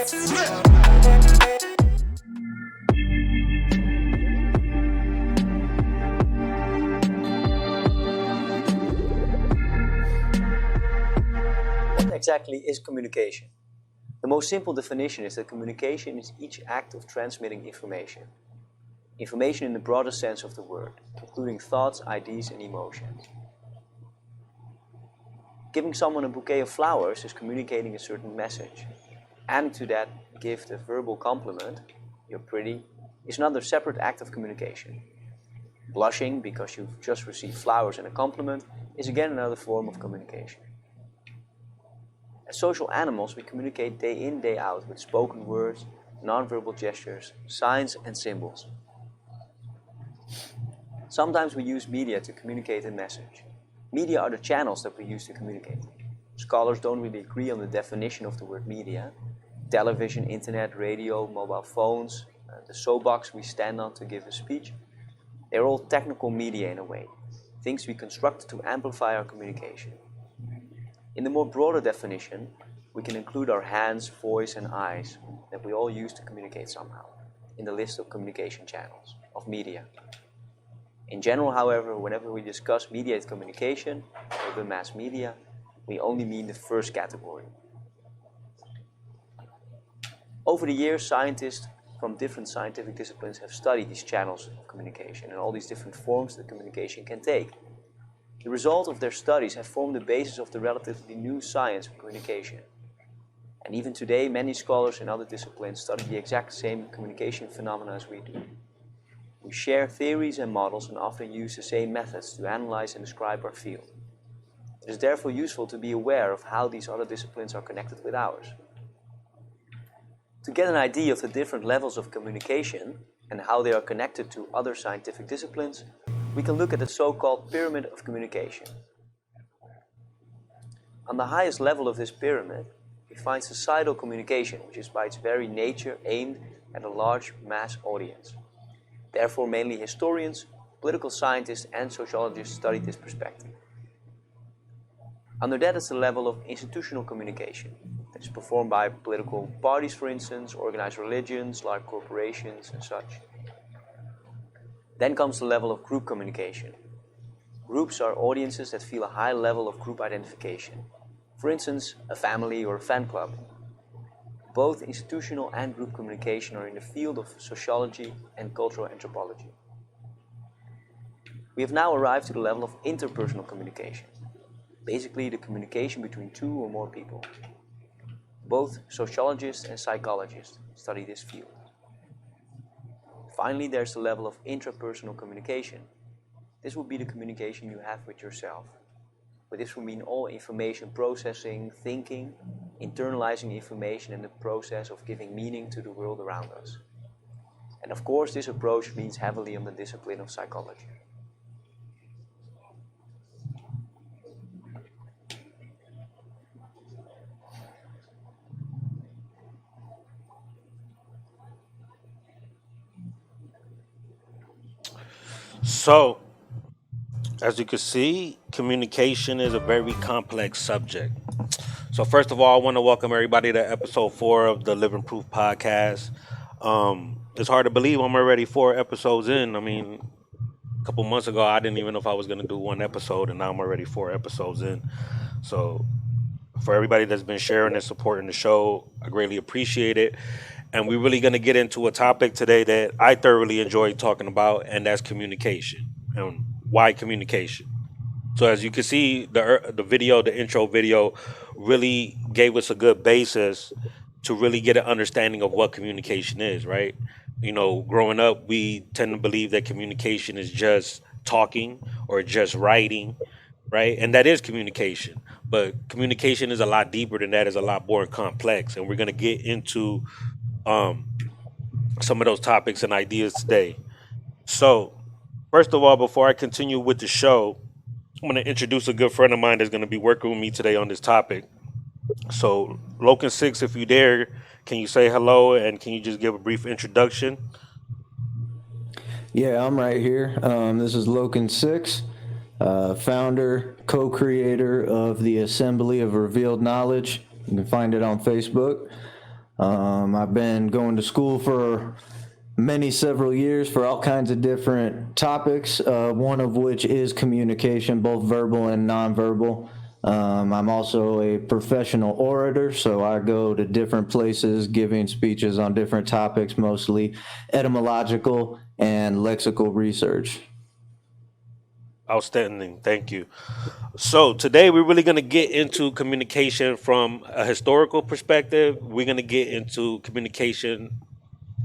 What exactly is communication? The most simple definition is that communication is each act of transmitting information. Information in the broadest sense of the word, including thoughts, ideas, and emotions. Giving someone a bouquet of flowers is communicating a certain message. Adding to that gift a verbal compliment, "you're pretty," is another separate act of communication. Blushing because you've just received flowers and a compliment is again another form of communication. As social animals, we communicate day in, day out with spoken words, non-verbal gestures, signs, and symbols. Sometimes we use media to communicate a message. Media are the channels that we use to communicate. Scholars don't really agree on the definition of the word media. Television, internet, radio, mobile phones, the soapbox we stand on to give a speech, they're all technical media in a way, things we construct to amplify our communication. In the more broader definition, we can include our hands, voice, and eyes that we all use to communicate somehow in the list of communication channels, of media. In general, however, whenever we discuss mediated communication or the mass media, we only mean the first category. Over the years, scientists from different scientific disciplines have studied these channels of communication and all these different forms that communication can take. The result of their studies have formed the basis of the relatively new science of communication. And even today, many scholars in other disciplines study the exact same communication phenomena as we do. We share theories and models and often use the same methods to analyze and describe our field. It is therefore useful to be aware of how these other disciplines are connected with ours. To get an idea of the different levels of communication and how they are connected to other scientific disciplines, we can look at the so-called pyramid of communication. On the highest level of this pyramid, we find societal communication, which is by its very nature aimed at a large mass audience. Therefore, mainly historians, political scientists, and sociologists study this perspective. Under that is the level of institutional communication. That is performed by political parties, for instance, organized religions, large corporations, and such. Then comes the level of group communication. Groups are audiences that feel a high level of group identification. For instance, a family or a fan club. Both institutional and group communication are in the field of sociology and cultural anthropology. We have now arrived to the level of interpersonal communication. Basically, the communication between two or more people. Both sociologists and psychologists study this field. Finally, there's the level of intrapersonal communication. This would be the communication you have with yourself. But this would mean all information processing, thinking, internalizing information, and the process of giving meaning to the world around us. And of course, this approach leans heavily on the discipline of psychology. So, as you can see, communication is a very complex subject. So, first of all, I want to welcome everybody to episode 4 of the Living Proof podcast. It's hard to believe I'm already 4 episodes in. I mean, a couple months ago, I didn't even know if I was going to do 1 episode, and now I'm already 4 episodes in. So, for everybody that's been sharing and supporting the show, I greatly appreciate it. And we're really going to get into a topic today that I thoroughly enjoy talking about, and that's communication. And why communication? So as you can see, the intro video really gave us a good basis to really get an understanding of what communication is, right? You know, growing up, we tend to believe that communication is just talking or just writing, right? And that is communication. But communication is a lot deeper than that, is a lot more complex. And we're going to get into some of those topics and ideas today. So, first of all, before I continue with the show, I'm going to introduce a good friend of mine that's going to be working with me today on this topic. So, Loken 6, if you dare, can you say hello and can you just give a brief introduction? Yeah, I'm right here. This is Loken 6, founder, co-creator of the Assembly of Revealed Knowledge. You can find it on Facebook. I've been going to school for several years for all kinds of different topics, one of which is communication, both verbal and nonverbal. I'm also a professional orator, so I go to different places giving speeches on different topics, mostly etymological and lexical research. Outstanding. Thank you. So today we're really going to get into communication from a historical perspective. We're going to get into communication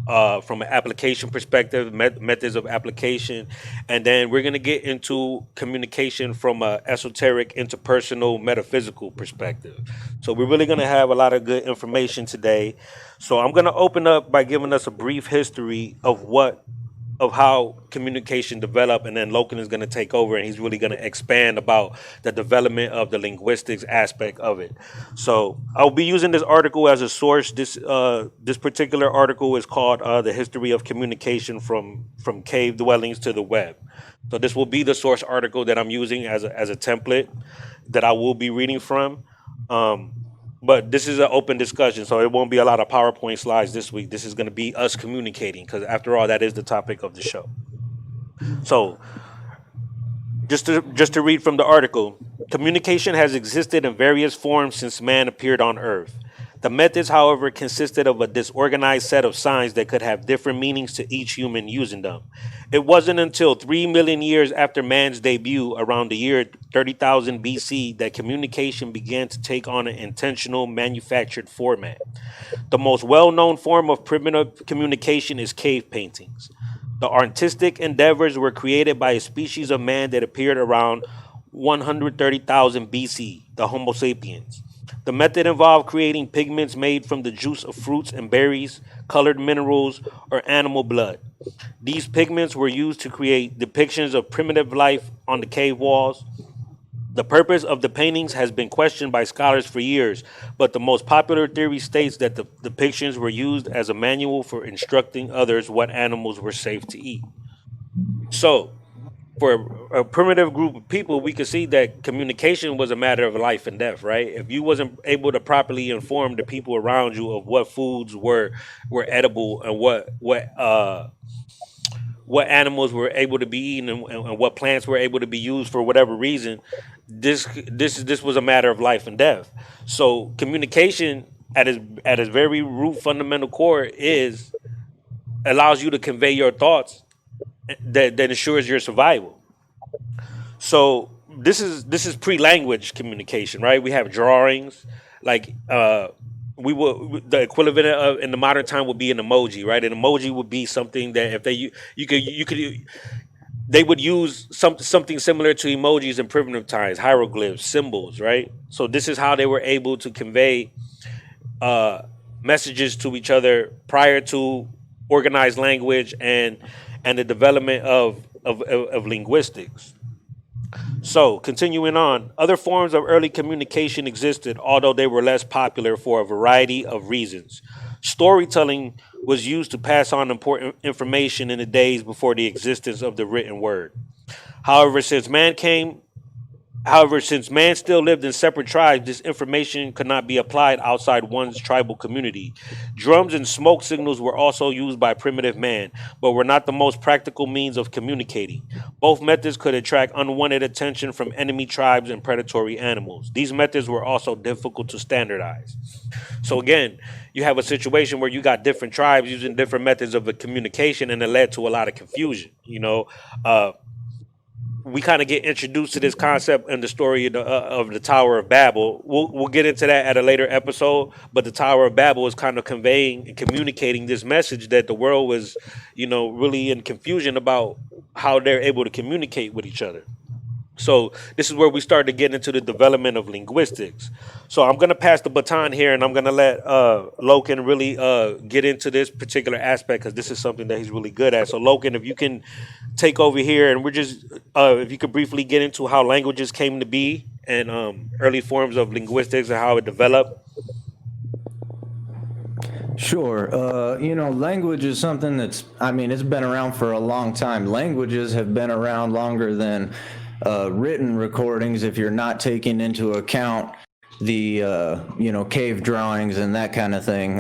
from an application perspective, methods of application, and then we're going to get into communication from a esoteric, interpersonal, metaphysical perspective. So we're really going to have a lot of good information today. So I'm going to open up by giving us a brief history of how communication developed, and then Loken is going to take over and he's really going to expand about the development of the linguistics aspect of it. So I'll be using this article as a source. This particular article is called "The History of Communication from Cave Dwellings to the Web." So this will be the source article that I'm using as a template that I will be reading from. But this is an open discussion, so it won't be a lot of PowerPoint slides this week. This is going to be us communicating, because after all, that is the topic of the show. So just to read from the article, communication has existed in various forms since man appeared on Earth. The methods, however, consisted of a disorganized set of signs that could have different meanings to each human using them. It wasn't until 3 million years after man's debut, around the year 30,000 BC, that communication began to take on an intentional, manufactured format. The most well-known form of primitive communication is cave paintings. The artistic endeavors were created by a species of man that appeared around 130,000 BC, the Homo sapiens. The method involved creating pigments made from the juice of fruits and berries, colored minerals, or animal blood. These pigments were used to create depictions of primitive life on the cave walls. The purpose of the paintings has been questioned by scholars for years, but the most popular theory states that the depictions were used as a manual for instructing others what animals were safe to eat. So, for a primitive group of people, we could see that communication was a matter of life and death, right? If you wasn't able to properly inform the people around you of what foods were edible and what animals were able to be eaten, and what plants were able to be used for whatever reason, this was a matter of life and death. So communication at its very root fundamental core allows you to convey your thoughts that ensures your survival. So this is pre-language communication, right? We have drawings, like the equivalent of in the modern time would be an emoji, right? An emoji would be something that if they would use something similar to emojis in primitive times, hieroglyphs, symbols, right? So this is how they were able to convey messages to each other prior to organized language and the development of linguistics. So, continuing on, other forms of early communication existed, although they were less popular for a variety of reasons. Storytelling was used to pass on important information in the days before the existence of the written word. However, since man still lived in separate tribes, this information could not be applied outside one's tribal community. Drums and smoke signals were also used by primitive man, but were not the most practical means of communicating. Both methods could attract unwanted attention from enemy tribes and predatory animals. These methods were also difficult to standardize. So again, you have a situation where you got different tribes using different methods of communication, and it led to a lot of confusion. We kind of get introduced to this concept in the story of the Tower of Babel. We'll get into that at a later episode, but the Tower of Babel is kind of conveying and communicating this message that the world was, really in confusion about how they're able to communicate with each other. So this is where we start to get into the development of linguistics. So I'm going to pass the baton here, and I'm going to let Loken really get into this particular aspect, because this is something that he's really good at. So Loken, if you can take over here, and we're just, if you could briefly get into how languages came to be and early forms of linguistics and how it developed. Sure. Language is something it's been around for a long time. Languages have been around longer than written recordings, if you're not taking into account the cave drawings and that kind of thing.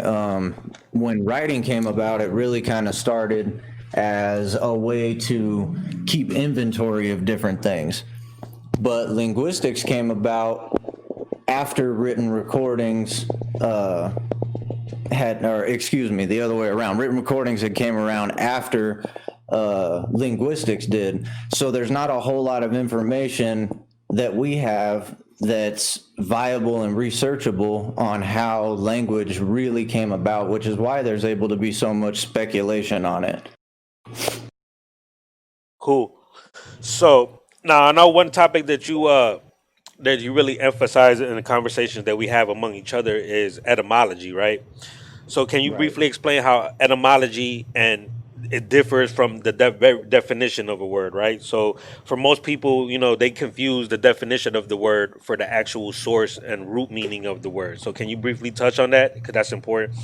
When writing came about, it really kind of started as a way to keep inventory of different things. But linguistics came about after written recordings the other way around. Written recordings had came around after linguistics did. So there's not a whole lot of information that we have that's viable and researchable on how language really came about, which is why there's able to be so much speculation on it. Cool. So now I know one topic that you really emphasize in the conversations that we have among each other is etymology, right? So can you briefly explain how etymology and it differs from the definition of a word, right? So for most people, they confuse the definition of the word for the actual source and root meaning of the word. So can you briefly touch on that? Because that's important.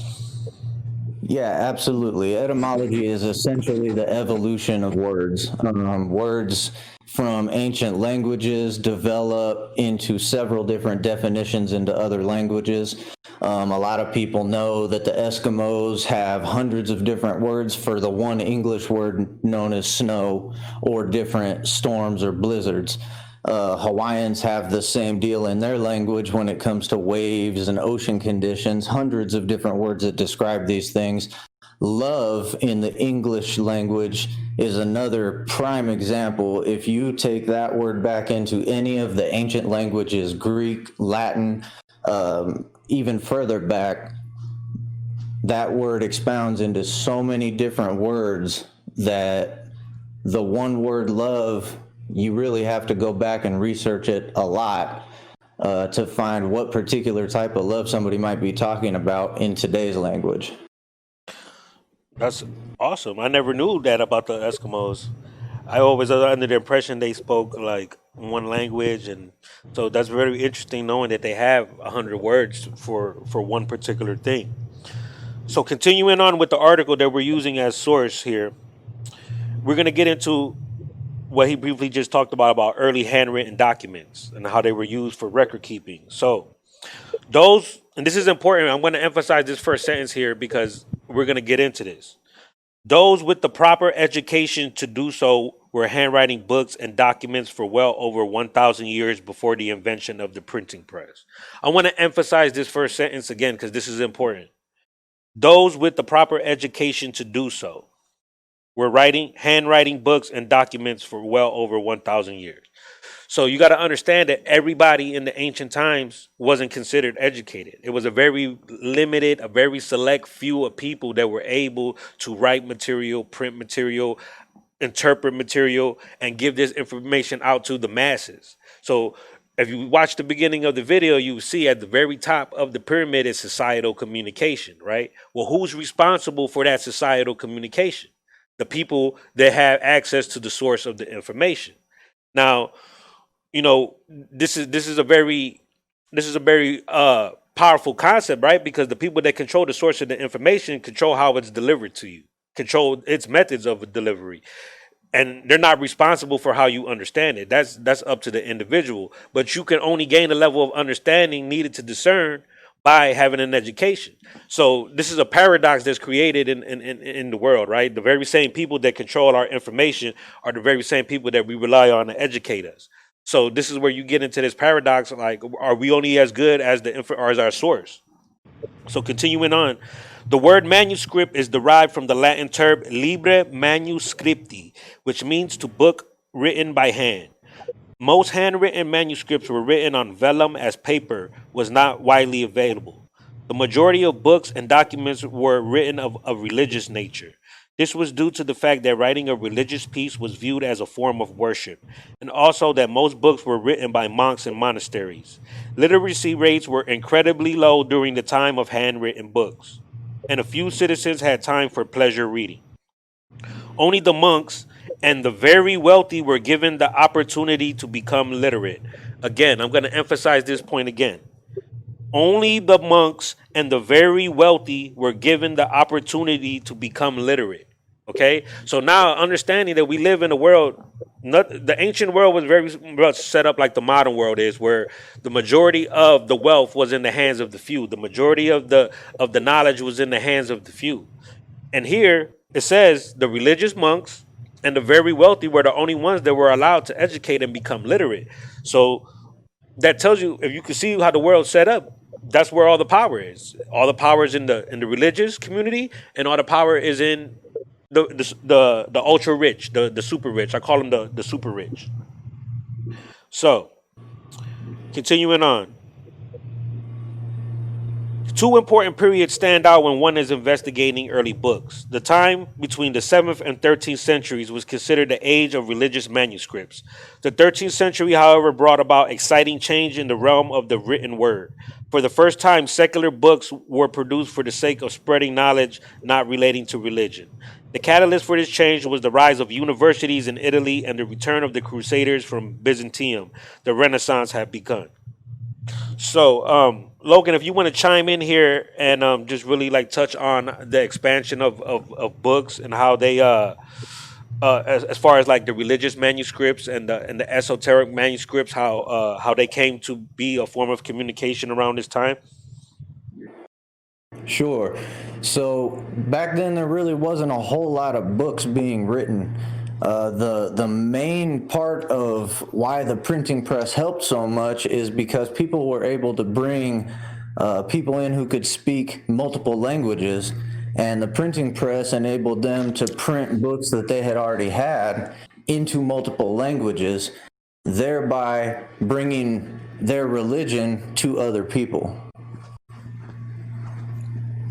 Yeah, absolutely. Etymology is essentially the evolution of words. Words from ancient languages develop into several different definitions into other languages. A lot of people know that the Eskimos have hundreds of different words for the one English word known as snow, or different storms or blizzards. Hawaiians have the same deal in their language when it comes to waves and ocean conditions, hundreds of different words that describe these things. Love in the English language is another prime example. If you take that word back into any of the ancient languages, Greek, Latin, even further back, that word expounds into so many different words that the one word love, you really have to go back and research it a lot to find what particular type of love somebody might be talking about in today's language. That's awesome. I never knew that about the Eskimos. I always was under the impression they spoke like one language, and so that's very interesting knowing that they have 100 words for one particular thing. So continuing on with the article that we're using as source here, we're going to get into what he briefly just talked about early handwritten documents and how they were used for record keeping. So those, and this is important, I'm going to emphasize this first sentence here because we're going to get into this. Those with the proper education to do so were handwriting books and documents for well over 1,000 years before the invention of the printing press. I want to emphasize this first sentence again because this is important. Those with the proper education to do so were handwriting books and documents for well over 1,000 years. So you got to understand that everybody in the ancient times wasn't considered educated. It was a very limited, a very select few of people that were able to write material, print material, interpret material, and give this information out to the masses. So if you watch the beginning of the video, you see at the very top of the pyramid is societal communication, right? Well, who's responsible for that societal communication? The people that have access to the source of the information. Now, this is a very powerful concept, right? Because the people that control the source of the information control how it's delivered to you, control its methods of delivery, and they're not responsible for how you understand it. That's up to the individual. But you can only gain a level of understanding needed to discern by having an education. So this is a paradox that's created in the world, right? The very same people that control our information are the very same people that we rely on to educate us. So this is where you get into this paradox, like, are we only as good as as our source? So continuing on, the word manuscript is derived from the Latin term libre manuscripti, which means to book written by hand. Most handwritten manuscripts were written on vellum, as paper was not widely available. The majority of books and documents were written of a religious nature. This was due to the fact that writing a religious piece was viewed as a form of worship, and also that most books were written by monks in monasteries. Literacy rates were incredibly low during the time of handwritten books, and a few citizens had time for pleasure reading. Only the monks and the very wealthy were given the opportunity to become literate. Again, I'm going to emphasize this point again. Only the monks and the very wealthy were given the opportunity to become literate. Okay? So now, understanding that we live in a world The ancient world was very much set up like the modern world is, where the majority of the wealth was in the hands of the few. The majority of the knowledge was in the hands of the few. And here it says the religious monks and the very wealthy were the only ones that were allowed to educate and become literate. So that tells you, if you can see how the world's set up, that's where all the power is. All the power is in the religious community, and all the power is in the ultra rich, the super rich. I call them the super rich. So continuing on. Two important periods stand out when one is investigating early books. The time between the 7th and 13th centuries was considered the age of religious manuscripts. The 13th century, however, brought about exciting change in the realm of the written word. For the first time, secular books were produced for the sake of spreading knowledge not relating to religion. The catalyst for this change was the rise of universities in Italy and the return of the Crusaders from Byzantium. The Renaissance had begun. So, Logan, if you want to chime in here and just really like touch on the expansion of books and how they, as far as like the religious manuscripts and the esoteric manuscripts, how they came to be a form of communication around this time. Sure. So back then, there really wasn't a whole lot of books being written. The main part of why the printing press helped so much is because people were able to bring people in who could speak multiple languages, and the printing press enabled them to print books that they had already had into multiple languages, thereby bringing their religion to other people.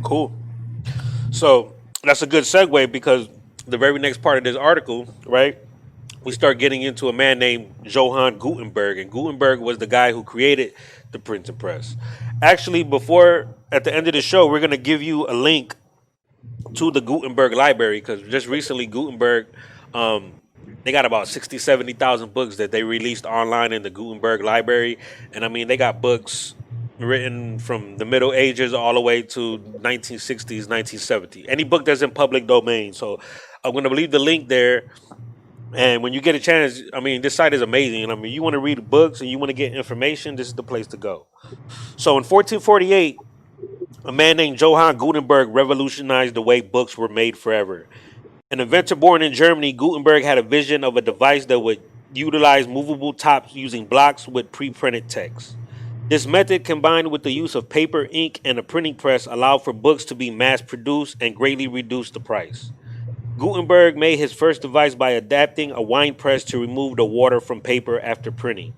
Cool. So that's a good segue, because the very next part of this article, right, we start getting into a man named Johann Gutenberg, and Gutenberg was the guy who created the printing press. Actually, at the end of the show, we're going to give you a link to the Gutenberg library, because just recently Gutenberg, they got about 60, 70,000 books that they released online in the Gutenberg library. And I mean, they got books written from the Middle Ages all the way to 1960s, 1970. Any book that's in public domain. So I'm going to leave the link there. And when you get a chance, I mean, this site is amazing. And I mean, you want to read books and you want to get information, this is the place to go. So in 1448, a man named Johann Gutenberg revolutionized the way books were made forever. An inventor born in Germany, Gutenberg had a vision of a device that would utilize movable tops using blocks with pre-printed text. This method, combined with the use of paper, ink, and a printing press, allowed for books to be mass-produced and greatly reduced the price. Gutenberg made his first device by adapting a wine press to remove the water from paper after printing.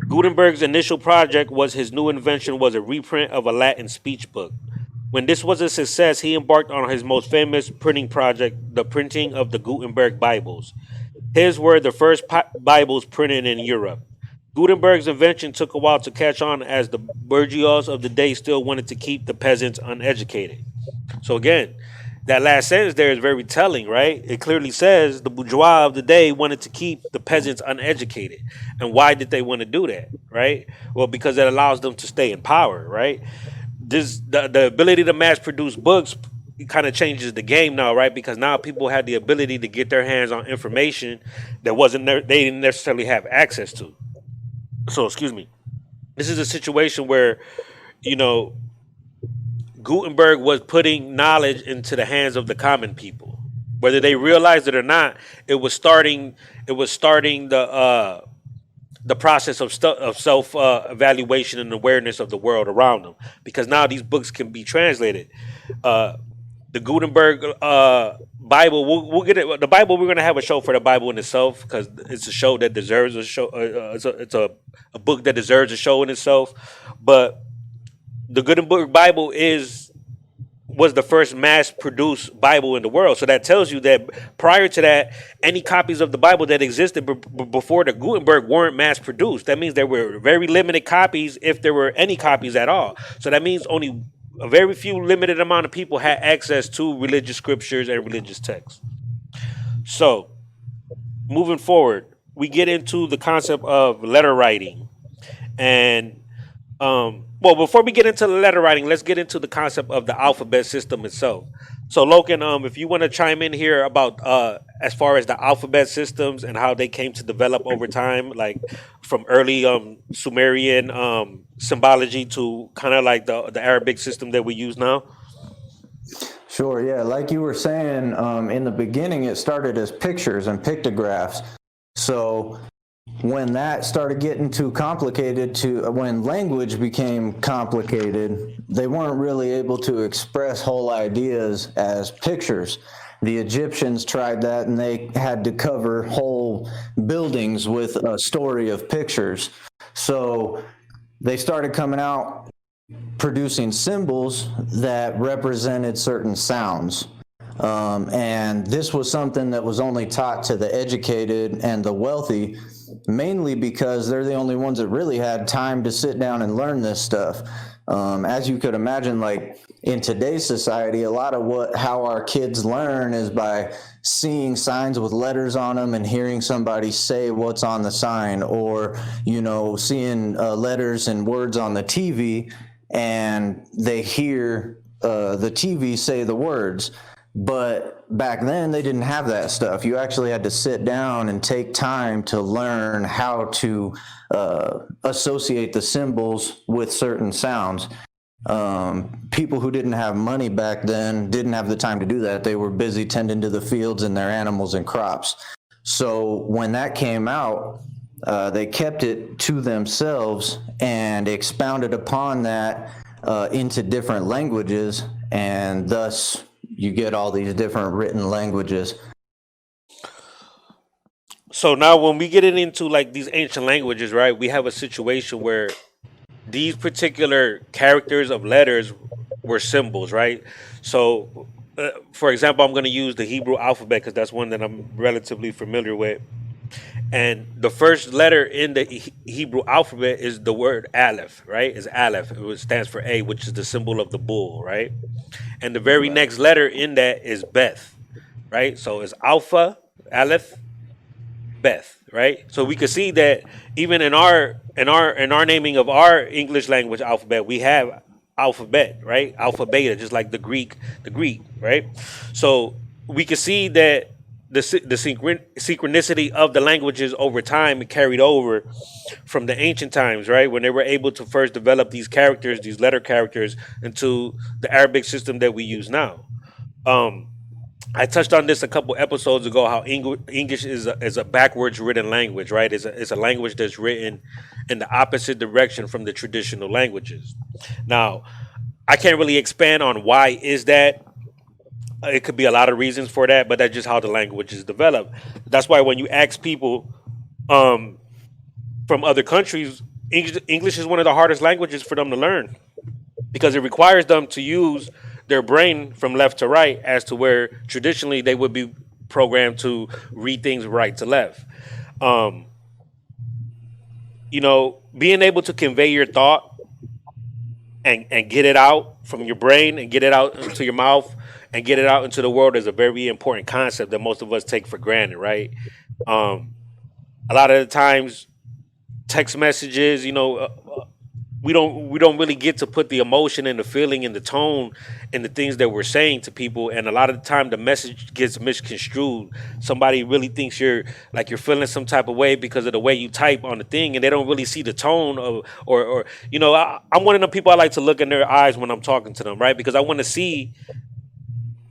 Gutenberg's initial project was his new invention was a reprint of a Latin speech book. When this was a success, he embarked on his most famous printing project, the printing of the Gutenberg Bibles. His were the first Bibles printed in Europe. Gutenberg's invention took a while to catch on, as the bourgeois of the day still wanted to keep the peasants uneducated. So again, that last sentence there is very telling, right? It clearly says the bourgeois of the day wanted to keep the peasants uneducated. And why did they want to do that, right? Well, because it allows them to stay in power, right? The ability to mass produce books kind of changes the game now, right? Because now people have the ability to get their hands on information that they didn't necessarily have access to. So, excuse me. This is a situation where, Gutenberg was putting knowledge into the hands of the common people, whether they realized it or not. It was starting the process of self evaluation and awareness of the world around them, because now these books can be translated. The Gutenberg Bible, we'll get it. The Bible, we're going to have a show for the Bible in itself, because it's a show that deserves a show. It's a book that deserves a show in itself. But the Gutenberg Bible was the first mass-produced Bible in the world. So that tells you that prior to that, any copies of the Bible that existed before the Gutenberg weren't mass-produced. That means there were very limited copies, if there were any copies at all. So that means only a very few limited amount of people had access to religious scriptures and religious texts. So, moving forward, we get into the concept of letter writing. And, before we get into the letter writing, let's get into the concept of the alphabet system itself. So Logan, if you want to chime in here about as far as the alphabet systems and how they came to develop over time, like from early Sumerian symbology to kind of like the Arabic system that we use now. Sure, yeah. Like you were saying, in the beginning, it started as pictures and pictographs. So when that started getting too complicated, when language became complicated, they weren't really able to express whole ideas as pictures. The Egyptians tried that, and they had to cover whole buildings with a story of pictures. So they started coming out producing symbols that represented certain sounds. And this was something that was only taught to the educated and the wealthy, mainly because they're the only ones that really had time to sit down and learn this stuff. As you could imagine, like in today's society, a lot of how our kids learn is by seeing signs with letters on them and hearing somebody say what's on the sign, or, seeing letters and words on the TV, and they hear the TV say the words. But back then, they didn't have that stuff. You actually had to sit down and take time to learn how to associate the symbols with certain sounds. People who didn't have money back then didn't have the time to do that. They were busy tending to the fields and their animals and crops. So when that came out, they kept it to themselves and expounded upon that into different languages, and thus you get all these different written languages. So now when we get into like these ancient languages, right, we have a situation where these particular characters of letters were symbols, right? So, for example, I'm going to use the Hebrew alphabet because that's one that I'm relatively familiar with. And the first letter in the Hebrew alphabet is the word Aleph, right? Is Aleph. It stands for A, which is the symbol of the bull, right? And the very next letter in that is Beth, right? So it's Alpha, Aleph, Beth, right? So we could see that even in our naming of our English language alphabet, we have alphabet, right? Alpha, beta, just like the Greek, right? So we could see that the synchronicity of the languages over time carried over from the ancient times, right? When they were able to first develop these characters, these letter characters, into the Arabic system that we use now. I touched on this a couple episodes ago, how English is a backwards written language, right? It's a language that's written in the opposite direction from the traditional languages. Now, I can't really expand on why is that. It could be a lot of reasons for that, but that's just how the language is developed. That's why when you ask people from other countries, English is one of the hardest languages for them to learn because it requires them to use their brain from left to right, as to where traditionally they would be programmed to read things right to left. Being able to convey your thought and get it out from your brain and get it out into your mouth and get it out into the world is a very important concept that most of us take for granted, right? A lot of the times, text messages, we don't really get to put the emotion and the feeling and the tone and the things that we're saying to people, and a lot of the time the message gets misconstrued. Somebody really thinks you're feeling some type of way because of the way you type on the thing, and they don't really see the tone of I'm one of the people I like to look in their eyes when I'm talking to them, right? Because I want to see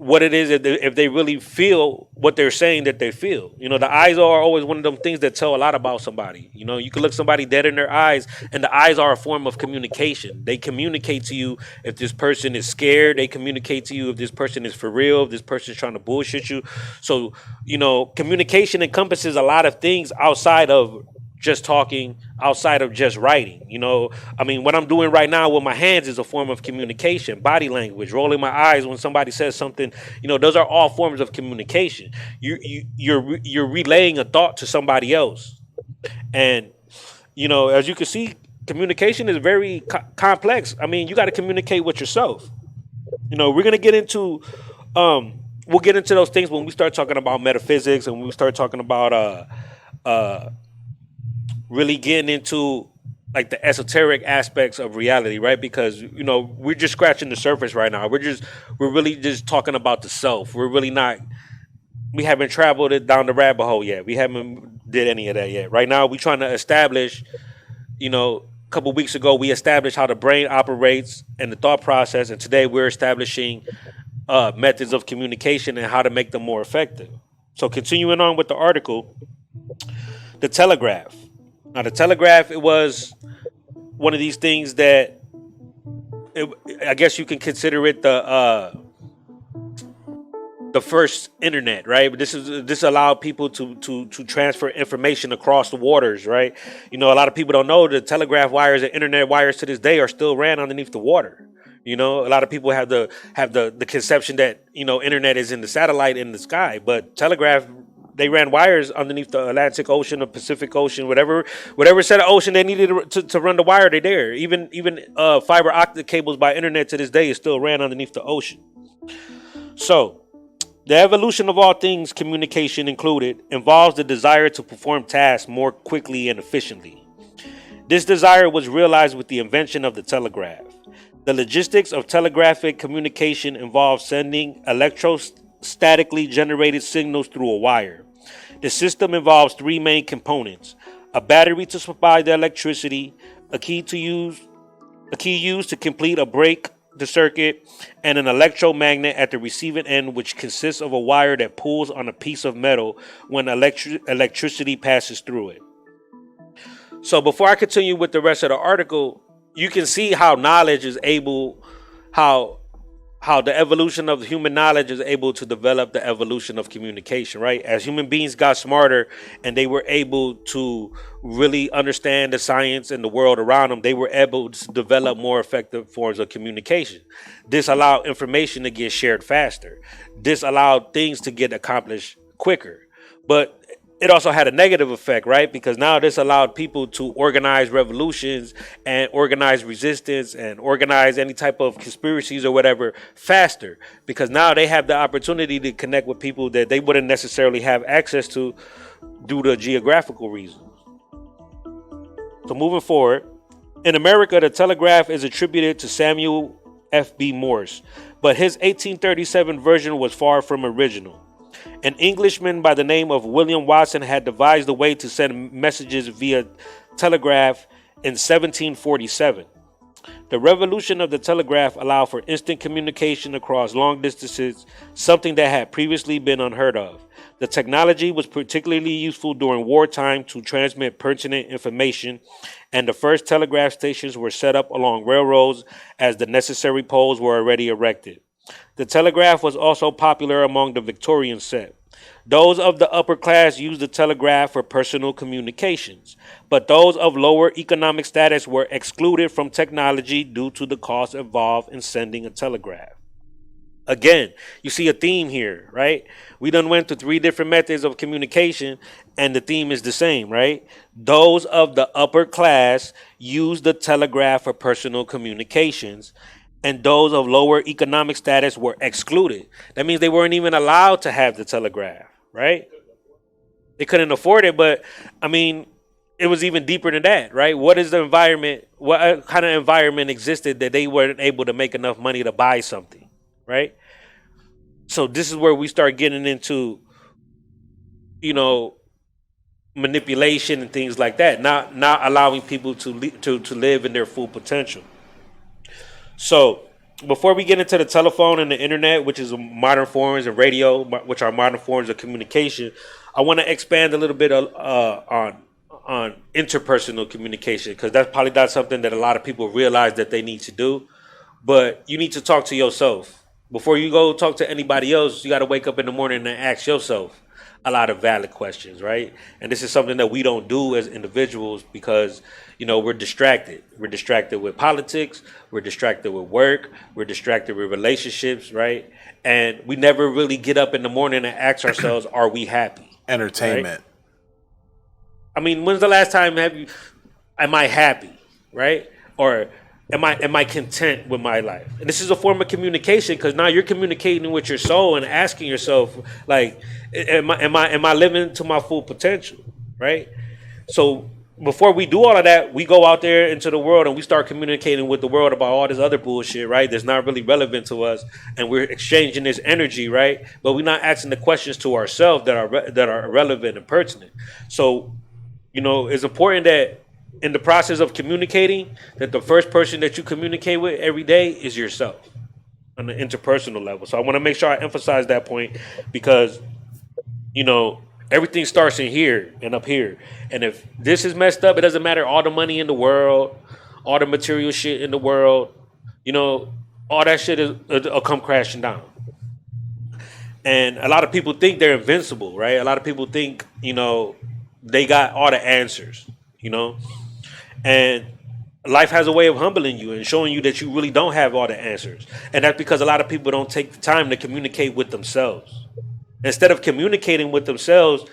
what it is if they really feel what they're saying that they feel. The eyes are always one of them things that tell a lot about somebody. You can look somebody dead in their eyes, and the eyes are a form of communication. They communicate to you if this person is scared. They communicate to you if this person is for real, if this person is trying to bullshit you. So, communication encompasses a lot of things outside of just talking, outside of just writing. What I'm doing right now with my hands is a form of communication. Body language, rolling my eyes when somebody says something, those are all forms of communication. You're relaying a thought to somebody else. And as you can see, communication is very complex. You got to communicate with yourself. We're going to get into we'll get into those things when we start talking about metaphysics, and when we start talking about really getting into like the esoteric aspects of reality, right? Because we're just scratching the surface right now. We're really just talking about the self. We're really not. We haven't traveled it down the rabbit hole yet. We haven't did any of that yet. Right now, we're trying to establish. A couple weeks ago, we established how the brain operates and the thought process, and today we're establishing methods of communication and how to make them more effective. So, continuing on with the article, the telegraph. Now, the telegraph, it was one of these things that I guess you can consider it the first internet, right? But this allowed people to transfer information across the waters, right? A lot of people don't know the telegraph wires and internet wires to this day are still ran underneath the water. A lot of people have the conception that internet is in the satellite in the sky, but telegraph, they ran wires underneath the Atlantic Ocean, the Pacific Ocean, whatever set of ocean they needed to run the wire. They there. Even fiber optic cables by internet to this day is still ran underneath the ocean. So, the evolution of all things, communication included, involves the desire to perform tasks more quickly and efficiently. This desire was realized with the invention of the telegraph. The logistics of telegraphic communication involves sending electrostatically generated signals through a wire. The system involves three main components: a battery to supply the electricity, a key used to complete a break the circuit, and an electromagnet at the receiving end, which consists of a wire that pulls on a piece of metal when electricity passes through it. So before I continue with the rest of the article, you can see how knowledge is able, how the evolution of human knowledge is able to develop the evolution of communication, right? As human beings got smarter and they were able to really understand the science and the world around them, they were able to develop more effective forms of communication. This allowed information to get shared faster. This allowed things to get accomplished quicker. But it also had a negative effect, right? Because now this allowed people to organize revolutions and organize resistance and organize any type of conspiracies or whatever faster. Because now they have the opportunity to connect with people that they wouldn't necessarily have access to due to geographical reasons. So moving forward, in America, the telegraph is attributed to Samuel F.B. Morse, but his 1837 version was far from original. An Englishman by the name of William Watson had devised a way to send messages via telegraph in 1747. The revolution of the telegraph allowed for instant communication across long distances, something that had previously been unheard of. The technology was particularly useful during wartime to transmit pertinent information, and the first telegraph stations were set up along railroads as the necessary poles were already erected. The telegraph was also popular among the Victorian set. Those of the upper class used the telegraph for personal communications, but those of lower economic status were excluded from technology due to the cost involved in sending a telegraph. Again, you see a theme here, right? We done went through three different methods of communication, and the theme is the same, right? Those of the upper class used the telegraph for personal communications, and those of lower economic status were excluded. That means they weren't even allowed to have the telegraph, right? They couldn't afford it, but I mean, it was even deeper than that, right? What is the environment? What kind of environment existed that they weren't able to make enough money to buy something, right? So this is where we start getting into, manipulation and things like that, not allowing people to live in their full potential. So before we get into the telephone and the internet, which is modern forms, and radio, which are modern forms of communication, I want to expand a little bit on interpersonal communication, because that's probably not something that a lot of people realize that they need to do. But you need to talk to yourself. Before you go talk to anybody else, you got to wake up in the morning and ask yourself a lot of valid questions, right? And this is something that we don't do as individuals because, we're distracted. We're distracted with politics. We're distracted with work. We're distracted with relationships, right? And we never really get up in the morning and ask ourselves, are we happy? Entertainment. Right? I mean, when's the last time am I happy, right? Or am I content with my life? And this is a form of communication, because now you're communicating with your soul and asking yourself, like, am I living to my full potential, right? So before we do all of that, we go out there into the world and we start communicating with the world about all this other bullshit, right? That's not really relevant to us, and we're exchanging this energy, right? But we're not asking the questions to ourselves that are relevant and pertinent. So, it's important that in the process of communicating, that the first person that you communicate with every day is yourself on an interpersonal level. So I want to make sure I emphasize that point because, everything starts in here and up here. And if this is messed up, it doesn't matter all the money in the world, all the material shit in the world, all that shit will come crashing down. And a lot of people think they're invincible, right? A lot of people think, they got all the answers, and life has a way of humbling you and showing you that you really don't have all the answers. And that's because a lot of people don't take the time to communicate with themselves. Instead of communicating with themselves,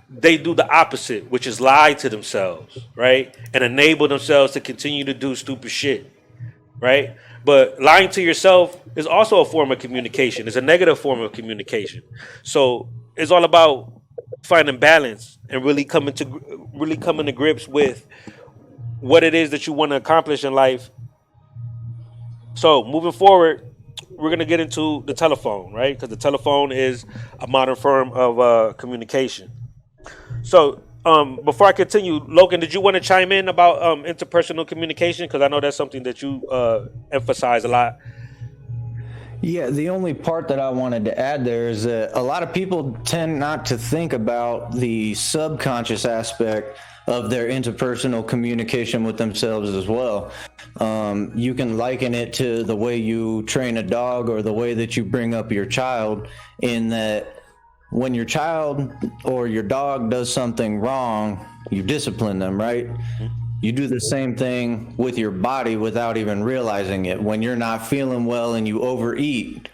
they do the opposite, which is lie to themselves, right? And enable themselves to continue to do stupid shit, right? But lying to yourself is also a form of communication. It's a negative form of communication. So it's all about finding balance and really coming to grips with what it is that you want to accomplish in life. So moving forward, we're going to get into the telephone, right? Because the telephone is a modern form of communication. So before I continue, Logan, did you want to chime in about interpersonal communication? Because I know that's something that you emphasize a lot. Yeah, the only part that I wanted to add there is that a lot of people tend not to think about the subconscious aspect of their interpersonal communication with themselves as well. You can liken it to the way you train a dog or the way that you bring up your child, in that when your child or your dog does something wrong, you discipline them, right? You do the same thing with your body without even realizing it. When you're not feeling well and you overeat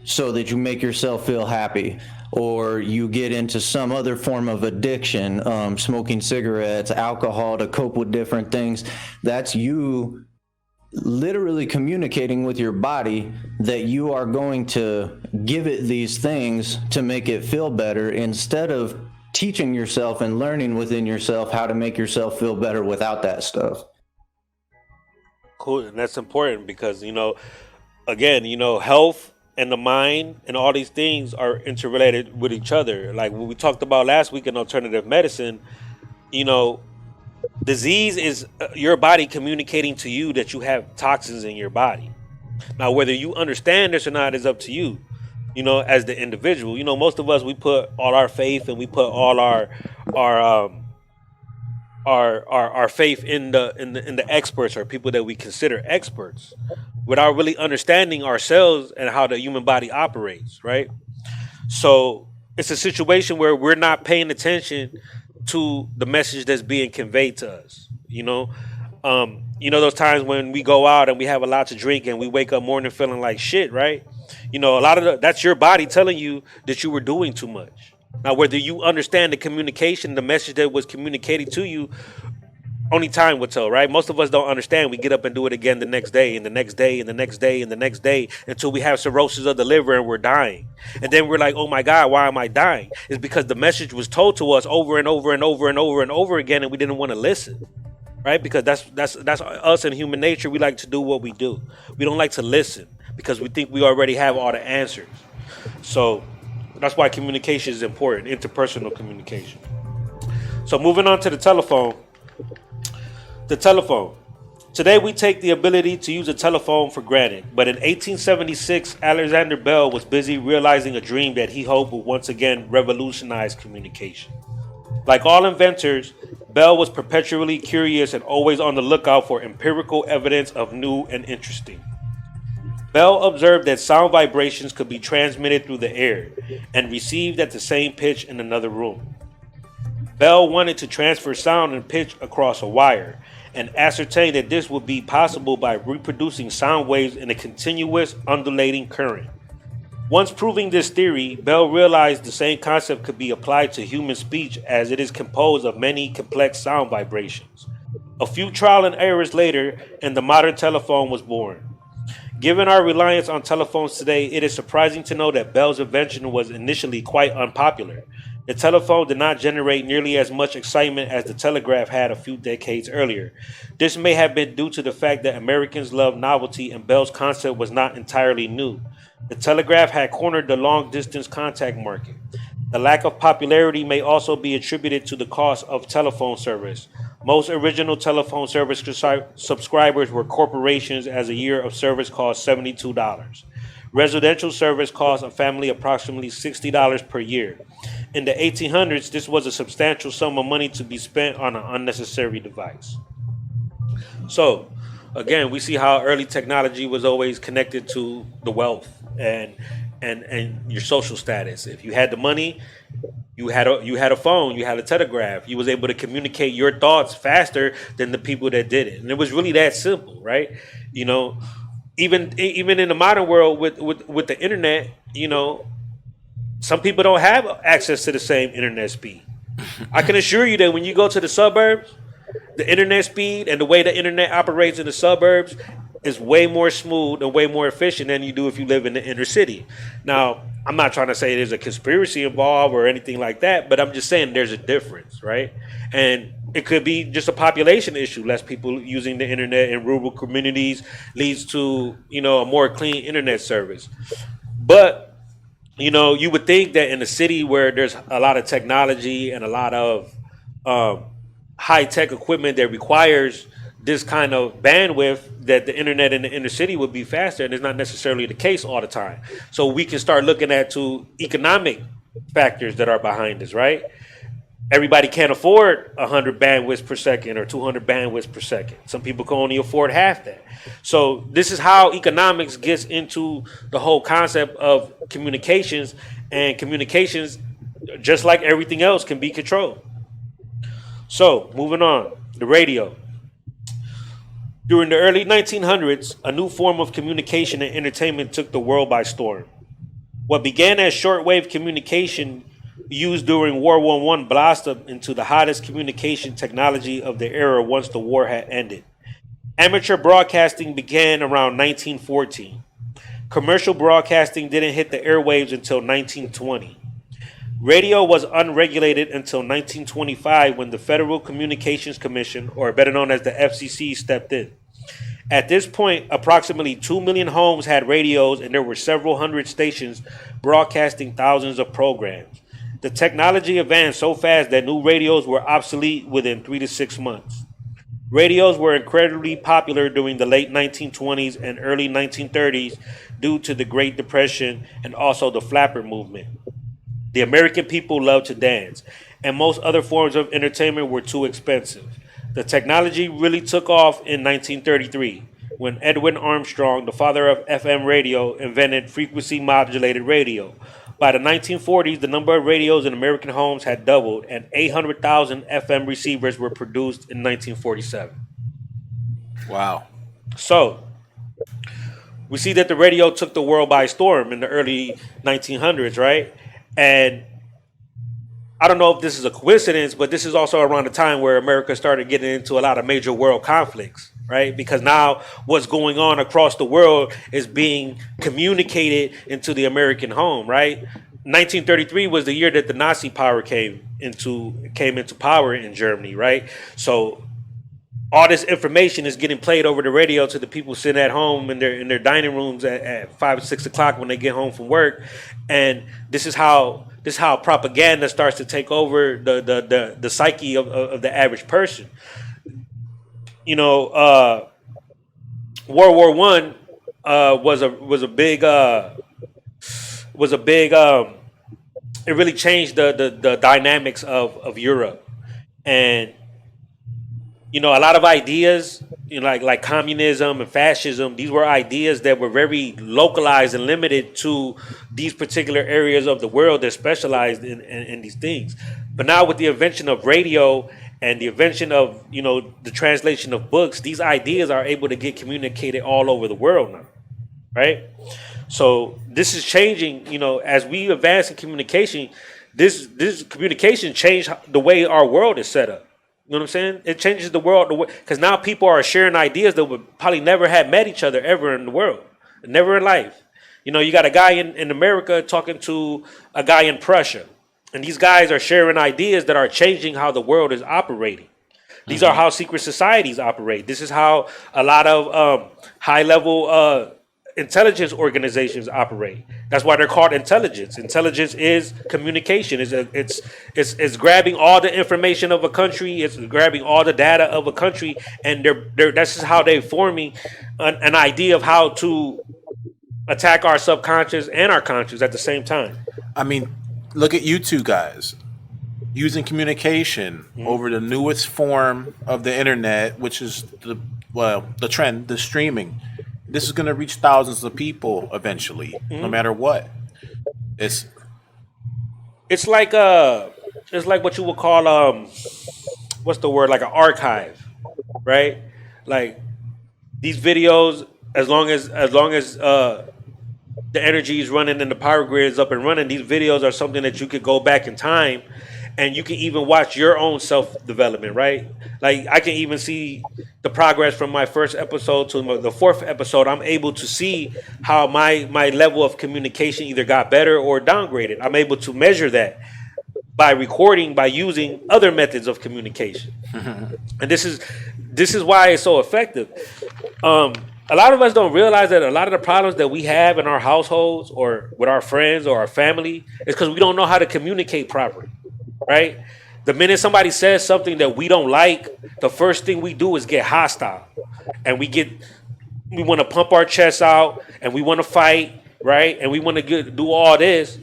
so that you make yourself feel happy, or you get into some other form of addiction, smoking cigarettes, alcohol to cope with different things, that's you literally communicating with your body that you are going to give it these things to make it feel better, instead of teaching yourself and learning within yourself how to make yourself feel better without that stuff. Cool. And that's important because, again, health and the mind and all these things are interrelated with each other. Like what we talked about last week in alternative medicine, disease is your body communicating to you that you have toxins in your body. Now, whether you understand this or not is up to you. As the individual, most of us, we put all our faith and we put all our faith in the experts or people that we consider experts, without really understanding ourselves and how the human body operates, right? So it's a situation where we're not paying attention to the message that's being conveyed to us. Those times when we go out and we have a lot to drink and we wake up morning feeling like shit, right? A lot of that's your body telling you that you were doing too much. Now, whether you understand the communication, the message that was communicated to you, only time will tell, right? Most of us don't understand. We get up and do it again the next day and the next day and the next day and the next day until we have cirrhosis of the liver and we're dying. And then we're like, oh my God, why am I dying? It's because the message was told to us over and over and over and over and over again, and we didn't want to listen. Right? Because that's us in human nature. We like to do what we do. We don't like to listen because we think we already have all the answers. So that's why communication is important, interpersonal communication. So moving on to the telephone. The telephone. Today we take the ability to use a telephone for granted. But in 1876, Alexander Bell was busy realizing a dream that he hoped would once again revolutionize communication. Like all inventors, Bell was perpetually curious and always on the lookout for empirical evidence of new and interesting. Bell observed that sound vibrations could be transmitted through the air and received at the same pitch in another room. Bell wanted to transfer sound and pitch across a wire and ascertained that this would be possible by reproducing sound waves in a continuous undulating current. Once proving this theory, Bell realized the same concept could be applied to human speech, as it is composed of many complex sound vibrations. A few trial and errors later, and the modern telephone was born. Given our reliance on telephones today, it is surprising to know that Bell's invention was initially quite unpopular. The telephone did not generate nearly as much excitement as the telegraph had a few decades earlier. This may have been due to the fact that Americans loved novelty and Bell's concept was not entirely new. The telegraph had cornered the long-distance contact market. The lack of popularity may also be attributed to the cost of telephone service. Most original telephone service subscribers were corporations, as a year of service cost $72. Residential service cost a family approximately $60 per year. In the 1800s, this was a substantial sum of money to be spent on an unnecessary device. So, again, we see how early technology was always connected to the wealth and your social status. If you had the money, you had a phone, you had a telegraph. You was able to communicate your thoughts faster than the people that did it, and it was really that simple, right? You know, even in the modern world with the internet, you know, some people don't have access to the same internet speed. I can assure you that when you go to the suburbs, the internet speed and the way the internet operates in the suburbs is way more smooth and way more efficient than you do if you live in the inner city. Now, I'm not trying to say there's a conspiracy involved or anything like that, but I'm just saying there's a difference, right? And it could be just a population issue. Less people using the internet in rural communities leads to, you know, a more clean internet service. But you know, you would think that in a city where there's a lot of technology and a lot of high-tech equipment that requires this kind of bandwidth, that the internet in the inner city would be faster, and it's not necessarily the case all the time. So we can start looking at economic factors that are behind this, right? Everybody can't afford 100 bandwidths per second or 200 bandwidths per second. Some people can only afford half that. So this is how economics gets into the whole concept of communications, and communications, just like everything else, can be controlled. So moving on, the radio. During the early 1900s, a new form of communication and entertainment took the world by storm. What began as shortwave communication used during World War I blossomed into the hottest communication technology of the era once the war had ended. Amateur broadcasting began around 1914. Commercial broadcasting didn't hit the airwaves until 1920. Radio was unregulated until 1925, when the Federal Communications Commission, or better known as the FCC, stepped in. At this point, approximately 2 million homes had radios, and there were several hundred stations broadcasting thousands of programs. The technology advanced so fast that new radios were obsolete within 3 to 6 months. Radios were incredibly popular during the late 1920s and early 1930s due to the Great Depression and also the flapper movement. The American people loved to dance, and most other forms of entertainment were too expensive. The technology really took off in 1933 when Edwin Armstrong, the father of FM radio, invented frequency modulated radio. By the 1940s, the number of radios in American homes had doubled, and 800,000 FM receivers were produced in 1947. Wow. So, we see that the radio took the world by storm in the early 1900s, right? And I don't know if this is a coincidence, but this is also around the time where America started getting into a lot of major world conflicts, right? Because now what's going on across the world is being communicated into the American home, right? 1933 was the year that the Nazi power came into power in Germany, right? So all this information is getting played over the radio to the people sitting at home in their dining rooms at 5 or 6 o'clock when they get home from work, and this is how propaganda starts to take over the psyche of the average person. You know, World War One was a big it really changed the dynamics of Europe. And you know, a lot of ideas, you know, like communism and fascism, these were ideas that were very localized and limited to these particular areas of the world that specialized in these things. But now with the invention of radio and the invention of, you know, the translation of books, these ideas are able to get communicated all over the world now, right? So this is changing, you know, as we advance in communication, this communication changed the way our world is set up. You know what I'm saying? It changes the world because now people are sharing ideas that would probably never have met each other ever in the world, never in life. You know, you got a guy in America talking to a guy in Prussia, And these guys are sharing ideas that are changing how the world is operating. These are how secret societies operate. This is how a lot of high level intelligence organizations operate. That's why they're called intelligence. Intelligence is communication. It's grabbing all the information of a country. It's grabbing all the data of a country, and that's just how they're forming an idea of how to attack our subconscious and our conscious at the same time. I mean, look at you two guys using communication over the newest form of the internet, which is the trend, the streaming. This is going to reach thousands of people eventually, no matter what. It's like what you would call what's the word, like an archive, right? Like these videos, as long as the energy is running and the power grid is up and running, these videos are something that you could go back in time, and you can even watch your own self-development, right? Like I can even see the progress from my first episode to the fourth episode. I'm able to see how my level of communication either got better or downgraded. I'm able to measure that by recording, by using other methods of communication. And this is why it's so effective. A lot of us don't realize that a lot of the problems that we have in our households or with our friends or our family is because we don't know how to communicate properly, right? The minute somebody says something that we don't like, the first thing we do is get hostile, and we want to pump our chests out, and we want to fight, right? And we want to do all this,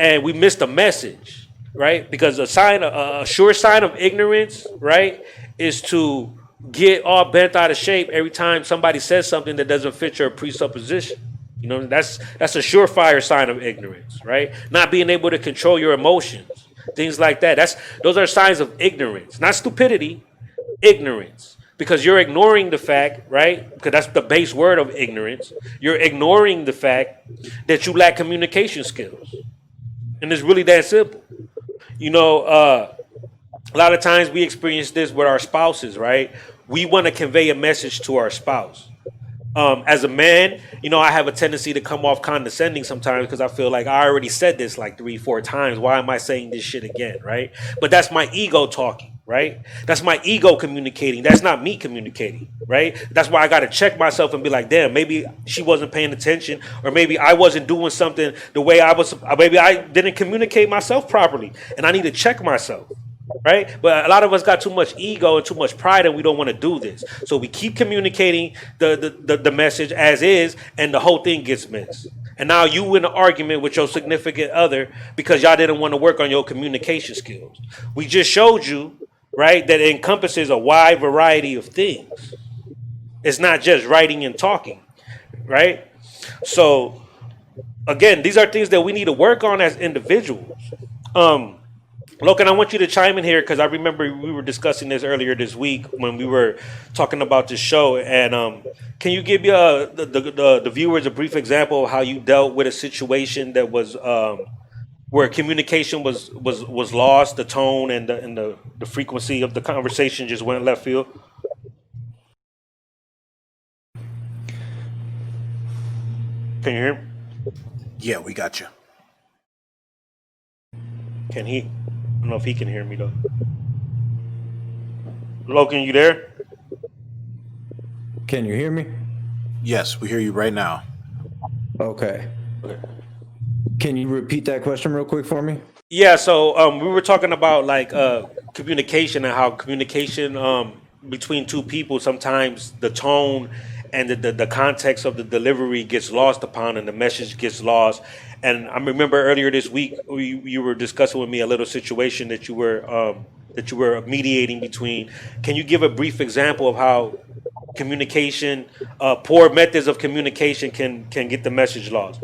and we miss the message, right? Because a sure sign of ignorance, right, is to get all bent out of shape every time somebody says something that doesn't fit your presupposition. You know, that's a surefire sign of ignorance, right? Not being able to control your emotions, things like that. Those are signs of ignorance, not stupidity, ignorance. Because you're ignoring the fact, right? Because that's the base word of ignorance. You're ignoring the fact that you lack communication skills. And it's really that simple. You know, a lot of times we experience this with our spouses, right? We want to convey a message to our spouse. As a man, you know, I have a tendency to come off condescending sometimes because I feel like I already said this like 3-4 times. Why am I saying this shit again, right? But that's my ego talking, right? That's my ego communicating. That's not me communicating, right? That's why I got to check myself and be like, damn, maybe she wasn't paying attention, or maybe I wasn't doing something the way I was. Maybe I didn't communicate myself properly, and I need to check myself. Right? But a lot of us got too much ego and too much pride, and we don't want to do this. So we keep communicating the message as is, and the whole thing gets missed. And now you in an argument with your significant other because y'all didn't want to work on your communication skills. We just showed you, right, that it encompasses a wide variety of things. It's not just writing and talking, right? So again, these are things that we need to work on as individuals. Logan, I want you to chime in here because I remember we were discussing this earlier this week when we were talking about this show. And can you give the viewers a brief example of how you dealt with a situation that was where communication was lost, the tone and the frequency of the conversation just went left field? Can you hear me? Yeah, we got you. Can he? I don't know if he can hear me though. Logan, you there? Can you hear me? Yes, we hear you right now. Okay. Can you repeat that question real quick for me? Yeah, so we were talking about like communication and how communication between two people, sometimes the tone and the context of the delivery gets lost upon and the message gets lost. And I remember earlier this week you were discussing with me a little situation that you were mediating between. Can you give a brief example of how communication, poor methods of communication can get the message lost?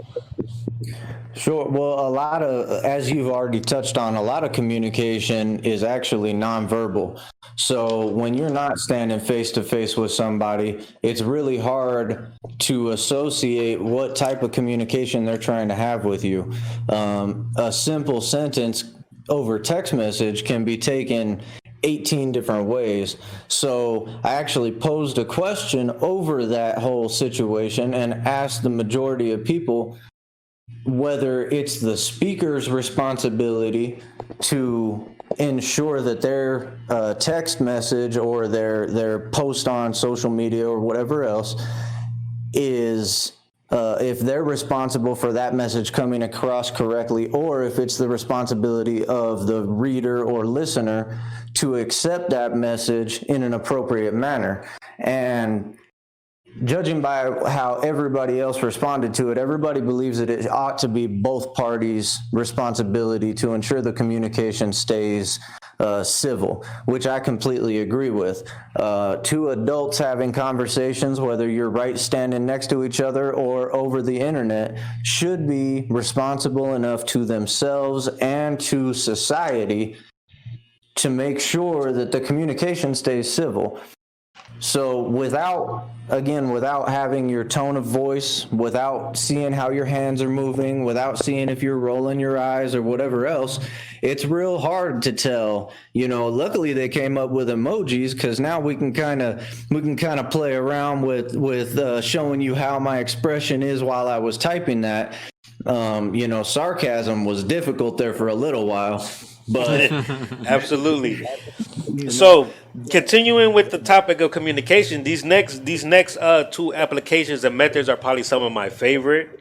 Sure. Well, a lot of, as you've already touched on, a lot of communication is actually nonverbal. So when you're not standing face to face with somebody, it's really hard to associate what type of communication they're trying to have with you. A simple sentence over text message can be taken 18 different ways. So I actually posed a question over that whole situation and asked the majority of people, whether it's the speaker's responsibility to ensure that their text message or their post on social media or whatever else is if they're responsible for that message coming across correctly, or if it's the responsibility of the reader or listener to accept that message in an appropriate manner. And judging by how everybody else responded to it, everybody believes that it ought to be both parties' responsibility to ensure the communication stays civil, which I completely agree with. Two adults having conversations, whether you're right standing next to each other or over the internet, should be responsible enough to themselves and to society to make sure that the communication stays civil. So without having your tone of voice, without seeing how your hands are moving, without seeing if you're rolling your eyes or whatever else, it's real hard to tell. Luckily they came up with emojis, because now we can kind of play around with showing you how my expression is while I was typing that. Sarcasm was difficult there for a little while, but Absolutely. So, continuing with the topic of communication, these next two applications and methods are probably some of my favorite: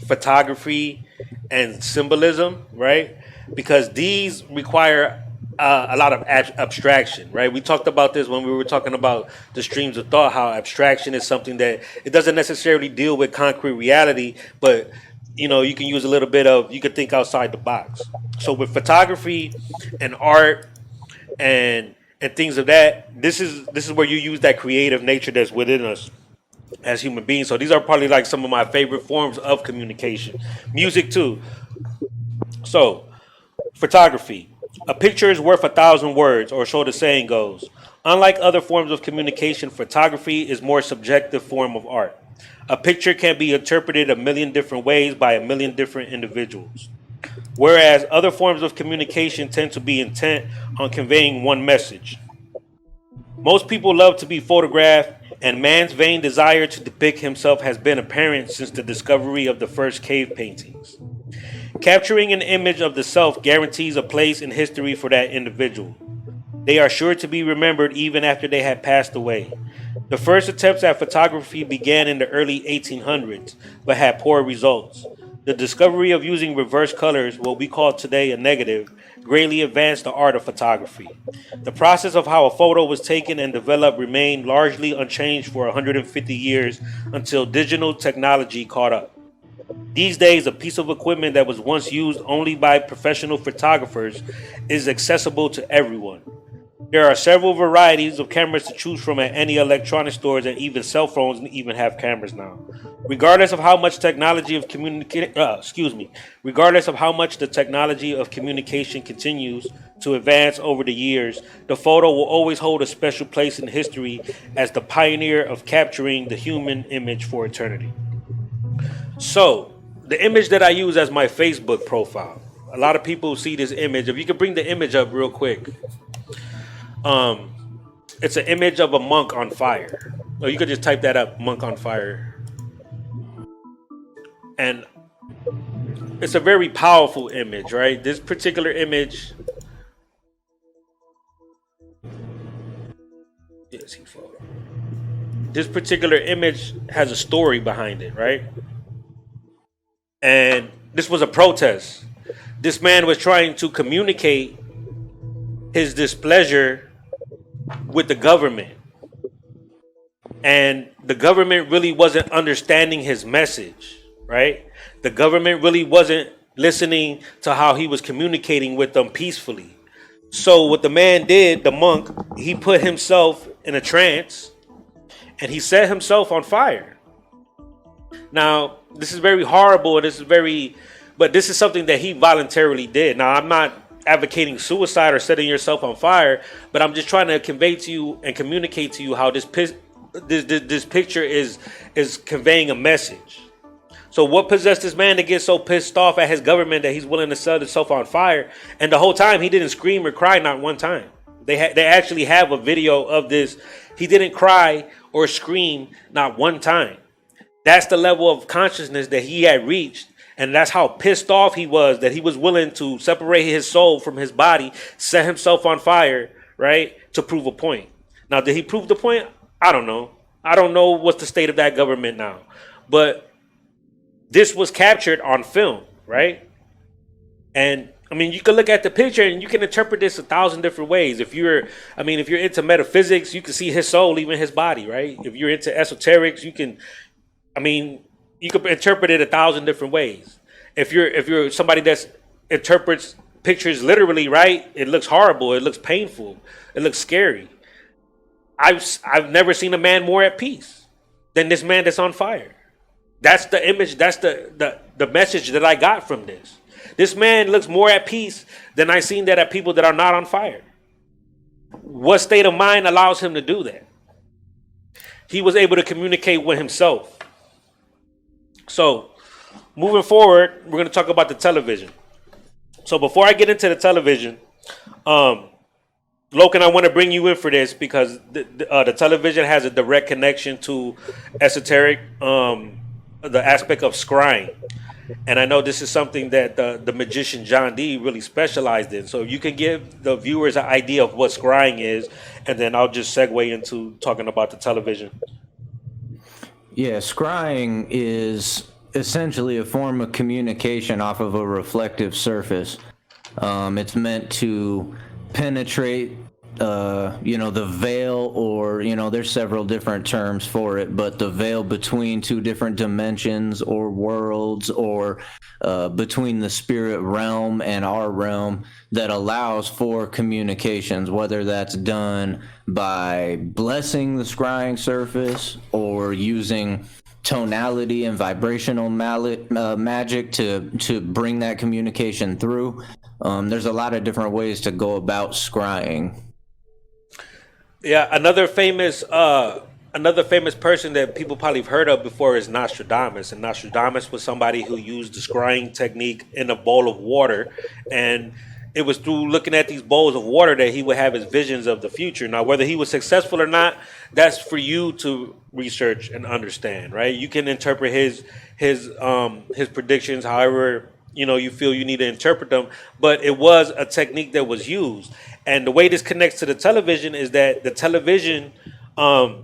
photography and symbolism, right? Because these require a lot of abstraction, right? We talked about this when we were talking about the streams of thought, how abstraction is something that it doesn't necessarily deal with concrete reality, but you can use a little bit of, you could think outside the box. So with photography and art and things of that, this is where you use that creative nature that's within us as human beings. So these are probably like some of my favorite forms of communication. Music too. So photography. A picture is worth 1,000 words, or so the saying goes. Unlike other forms of communication, photography is more subjective form of art. A picture can be interpreted a million different ways by a million different individuals, whereas other forms of communication tend to be intent on conveying one message. Most people love to be photographed, and man's vain desire to depict himself has been apparent since the discovery of the first cave paintings. Capturing an image of the self guarantees a place in history for that individual. They are sure to be remembered even after they have passed away. The first attempts at photography began in the early 1800s, but had poor results. The discovery of using reverse colors, what we call today a negative, greatly advanced the art of photography. The process of how a photo was taken and developed remained largely unchanged for 150 years until digital technology caught up. These days, a piece of equipment that was once used only by professional photographers is accessible to everyone. There are several varieties of cameras to choose from at any electronic stores, and even cell phones even have cameras now. Regardless of how much the technology of communication continues to advance over the years, the photo will always hold a special place in history as the pioneer of capturing the human image for eternity. So, the image that I use as my Facebook profile. A lot of people see this image. If you could bring the image up real quick. It's an image of a monk on fire. Or you could just type that up, monk on fire. And it's a very powerful image, right? This particular image. This particular image has a story behind it, right? And this was a protest. This man was trying to communicate his displeasure with the government. And the government really wasn't understanding his message, right? The government really wasn't listening to how he was communicating with them peacefully. So what the man did, the monk, he put himself in a trance and he set himself on fire. Now, this is very horrible. But this is something that he voluntarily did. Now, I'm not advocating suicide or setting yourself on fire, but I'm just trying to convey to you and communicate to you how this picture is conveying a message. So what possessed this man to get so pissed off at his government that he's willing to set himself on fire? And the whole time he didn't scream or cry, not one time. They actually have a video of this. He didn't cry or scream, not one time. That's the level of consciousness that he had reached. And that's how pissed off he was that he was willing to separate his soul from his body, set himself on fire, right, to prove a point. Now, did he prove the point? I don't know. I don't know what's the state of that government now. But this was captured on film, right? And I mean, you can look at the picture and you can interpret this 1,000 different ways. If you're into metaphysics, you can see his soul leaving his body, right? If you're into esoterics, you can interpret it 1,000 different ways. If you're somebody that interprets pictures literally, right, it looks horrible, it looks painful, it looks scary. I've never seen a man more at peace than this man that's on fire. That's the image, that's the message that I got from this. This man looks more at peace than I've seen that at people that are not on fire. What state of mind allows him to do that? He was able to communicate with himself. So, moving forward, we're going to talk about the television. So before I get into the television, Loken, I want to bring you in for this because the television has a direct connection to esoteric, the aspect of scrying. And I know this is something that the magician John Dee really specialized in. So you can give the viewers an idea of what scrying is, and then I'll just segue into talking about the television. Yeah, scrying is essentially a form of communication off of a reflective surface. It's meant to penetrate the veil, or there's several different terms for it, but the veil between two different dimensions or worlds, or between the spirit realm and our realm, that allows for communications, whether that's done by blessing the scrying surface or using tonality and vibrational magic to bring that communication through. There's a lot of different ways to go about scrying. Yeah, another famous person that people probably have heard of before is Nostradamus. And Nostradamus was somebody who used the scrying technique in a bowl of water. And it was through looking at these bowls of water that he would have his visions of the future. Now, whether he was successful or not, that's for you to research and understand, right? You can interpret his predictions however you feel you need to interpret them, but it was a technique that was used. And the way this connects to the television is that the television, from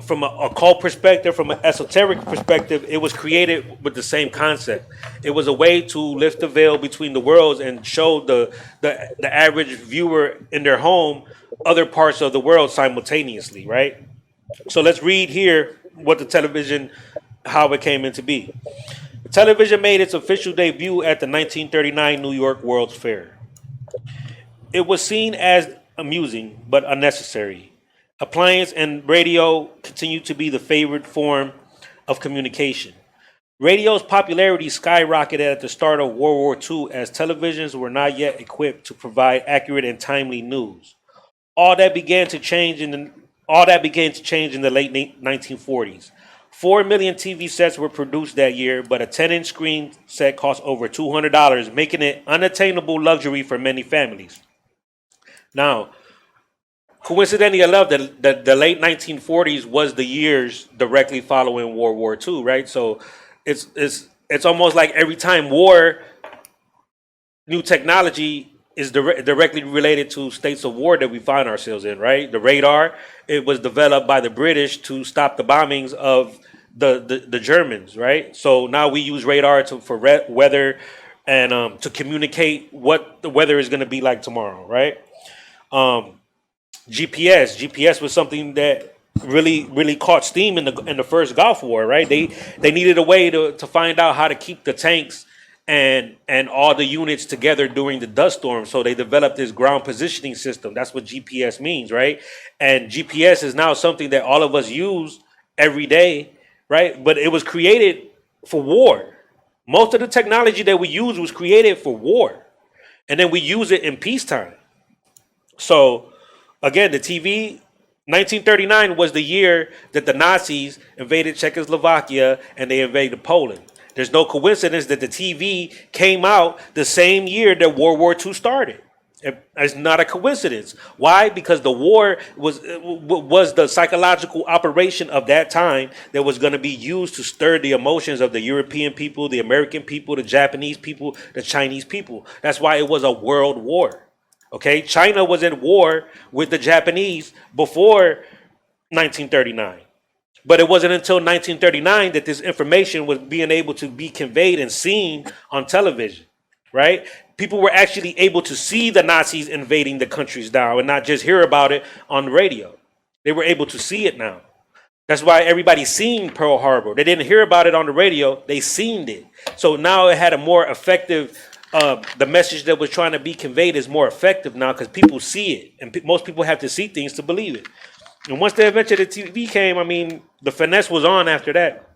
an occult perspective, from an esoteric perspective, it was created with the same concept. It was a way to lift the veil between the worlds and show the average viewer in their home other parts of the world simultaneously, right? So let's read here what the television, how it came into be. Television made its official debut at the 1939 New York World's Fair. It was seen as amusing but unnecessary. Appliance and radio continued to be the favorite form of communication. Radio's popularity skyrocketed at the start of World War II as televisions were not yet equipped to provide accurate and timely news. All that began to change in the late 1940s. 4 million TV sets were produced that year, but a 10-inch screen set cost over $200, making it unattainable luxury for many families. Now, coincidentally enough, the late 1940s was the years directly following World War II, right? So it's almost like every time war, new technology is directly related to states of war that we find ourselves in, right? The radar, it was developed by the British to stop the bombings of the Germans, right? So now we use radar for weather and to communicate what the weather is going to be like tomorrow, right? GPS was something that really caught steam in the first Gulf War, right? They needed a way to find out how to keep the tanks and all the units together during the dust storm. So they developed this ground positioning system. That's what GPS means, right? And GPS is now something that all of us use every day, right? But it was created for war. Most of the technology that we use was created for war. And then we use it in peacetime. So again, the TV, 1939 was the year that the Nazis invaded Czechoslovakia and they invaded Poland. There's no coincidence that the TV came out the same year that World War II started. It's not a coincidence. Why? Because the war was the psychological operation of that time that was going to be used to stir the emotions of the European people, the American people, the Japanese people, the Chinese people. That's why it was a world war. Okay, China was at war with the Japanese before 1939. But it wasn't until 1939 that this information was being able to be conveyed and seen on television, right? People were actually able to see the Nazis invading the countries now and not just hear about it on the radio. They were able to see it now. That's why everybody seen Pearl Harbor. They didn't hear about it on the radio. They seen it. So now it had a more effective, the message that was trying to be conveyed is more effective now because people see it. And most people have to see things to believe it. And once the adventure of the TV came, I mean, the finesse was on after that.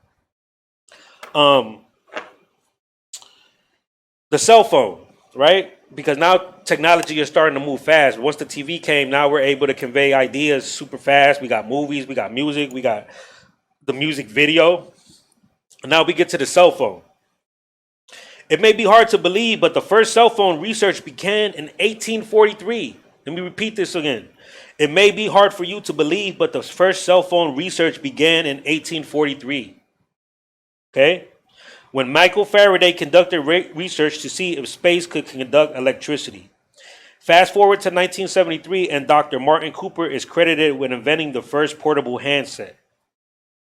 The cell phone, right? Because now technology is starting to move fast. Once the TV came, now we're able to convey ideas super fast. We got movies, we got music, we got the music video. And now we get to the cell phone. It may be hard to believe, but the first cell phone research began in 1843. Let me repeat this again. It may be hard for you to believe, but the first cell phone research began in 1843. Okay? When Michael Faraday conducted research to see if space could conduct electricity. Fast forward to 1973, and Dr. Martin Cooper is credited with inventing the first portable handset.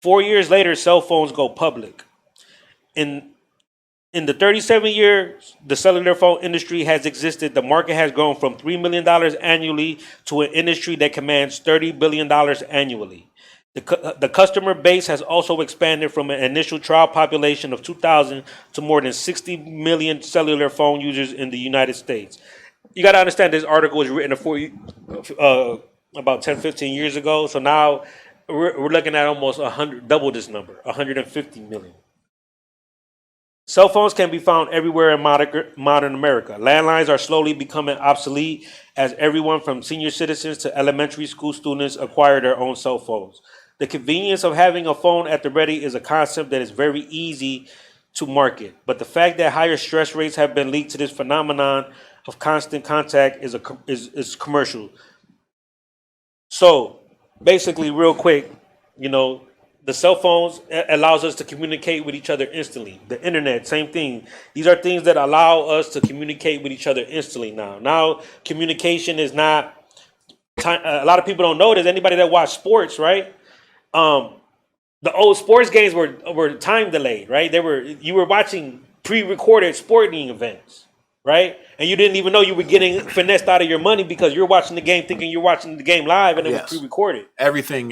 4 years later, cell phones go public. In the 37 years the cellular phone industry has existed, the market has grown from $3 million annually to an industry that commands $30 billion annually. The customer base has also expanded from an initial trial population of 2,000 to more than 60 million cellular phone users in the United States. You got to understand this article was written about 10, 15 years ago. So now we're looking at almost 100, double this number, 150 million. Cell phones can be found everywhere in modern America. Landlines are slowly becoming obsolete as everyone from senior citizens to elementary school students acquire their own cell phones. The convenience of having a phone at the ready is a concept that is very easy to market. But the fact that higher stress rates have been linked to this phenomenon of constant contact is commercial. So basically, real quick, the cell phones allows us to communicate with each other instantly. The internet, same thing. These are things that allow us to communicate with each other instantly now. Now, communication is not a lot of people don't know this. Anybody that watch sports, right? The old sports games were time delayed, right? You were watching pre-recorded sporting events, right? And you didn't even know you were getting finessed out of your money because you're watching the game thinking you're watching the game live and it was pre-recorded. Everything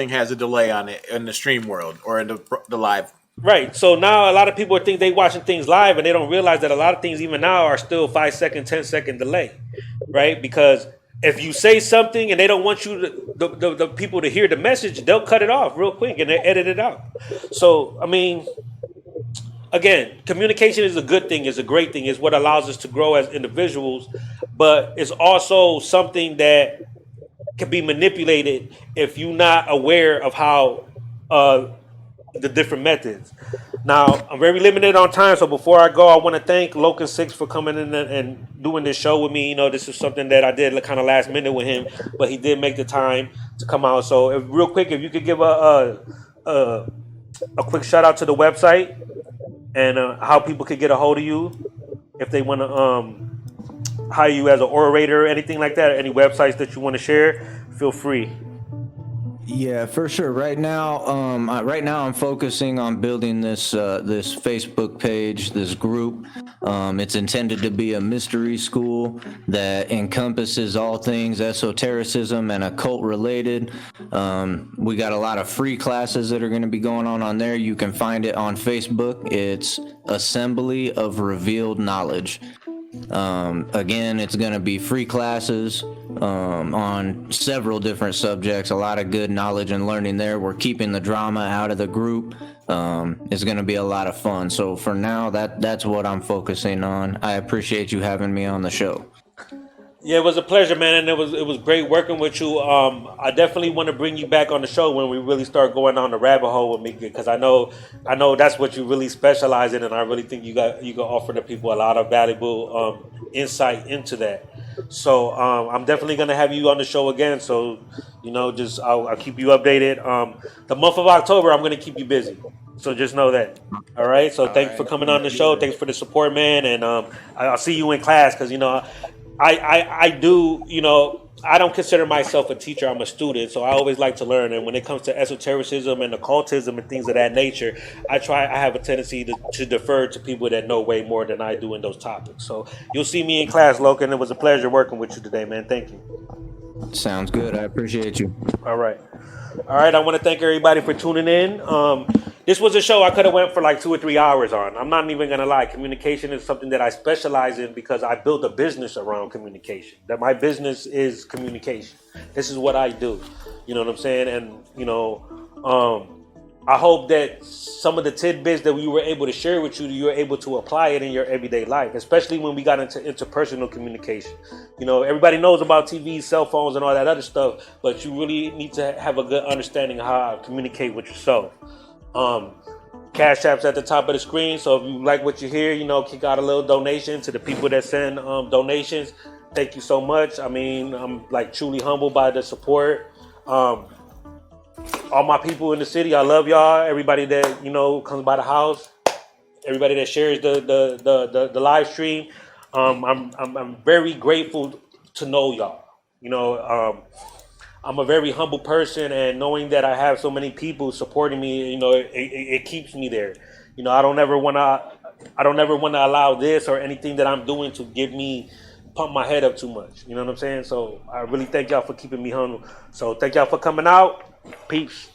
has a delay on it in the stream world or in the live. Right. So now a lot of people think they watching things live and they don't realize that a lot of things even now are still 5 second, 10-second delay, right? Because if you say something and they don't want you the people to hear the message, they'll cut it off real quick and they edit it out. So, I mean, again, communication is a good thing, it's a great thing, it's what allows us to grow as individuals, but it's also something that can be manipulated if you're not aware of how the different methods. Now, I'm very limited on time, so before I go, I want to thank Loken 6 for coming in and doing this show with me. This is something that I did kind of last minute with him, but he did make the time to come out. So, real quick, if you could give a quick shout out to the website and how people could get a hold of you if they want to hire you as an orator or anything like that, or any websites that you want to share, feel free. Yeah, for sure. Right now, I'm focusing on building this Facebook page, this group. It's intended to be a mystery school that encompasses all things esotericism and occult related. We got a lot of free classes that are going to be going on there. You can find it on Facebook. It's Assembly of Revealed Knowledge. Again, it's going to be free classes on several different subjects, a lot of good knowledge and learning there. We're keeping the drama out of the group. It's going to be a lot of fun. So for now, that's what I'm focusing on. I appreciate you having me on the show. Yeah, it was a pleasure, man, and it was great working with you. I definitely want to bring you back on the show when we really start going on the rabbit hole with me, because I know that's what you really specialize in, and I really think you can offer the people a lot of valuable insight into that. So I'm definitely gonna have you on the show again. So just I'll keep you updated. The month of October, I'm gonna keep you busy. So just know that. All right. So thanks for coming on the show. Thanks for the support, man. And I'll see you in class because I do. I don't consider myself a teacher. I'm a student, so I always like to learn. And when it comes to esotericism and occultism and things of that nature, I have a tendency to defer to people that know way more than I do in those topics. So you'll see me in class, Logan. It was a pleasure working with you today, man. Thank you. Sounds good. I appreciate you. All right. I want to thank everybody for tuning in. This was a show I could have went for like 2 or 3 hours on. I'm not even gonna lie. Communication is something that I specialize in because I built a business around communication. That my business is communication. This is what I do. You know what I'm saying? And I hope that some of the tidbits that we were able to share with you, you're able to apply it in your everyday life, especially when we got into interpersonal communication. Everybody knows about TVs, cell phones, and all that other stuff, but you really need to have a good understanding of how to communicate with yourself. Cash App's at the top of the screen, so if you like what you hear, kick out a little donation to the people that send donations. Thank you so much. I mean, I'm like truly humbled by the support. All my people in the city, I love y'all. Everybody that comes by the house, everybody that shares the live stream. I'm very grateful to know y'all. I'm a very humble person, and knowing that I have so many people supporting me, it keeps me there. I don't ever want to allow this or anything that I'm doing to give me pump my head up too much. You know what I'm saying? So I really thank y'all for keeping me humble. So thank y'all for coming out. Peace.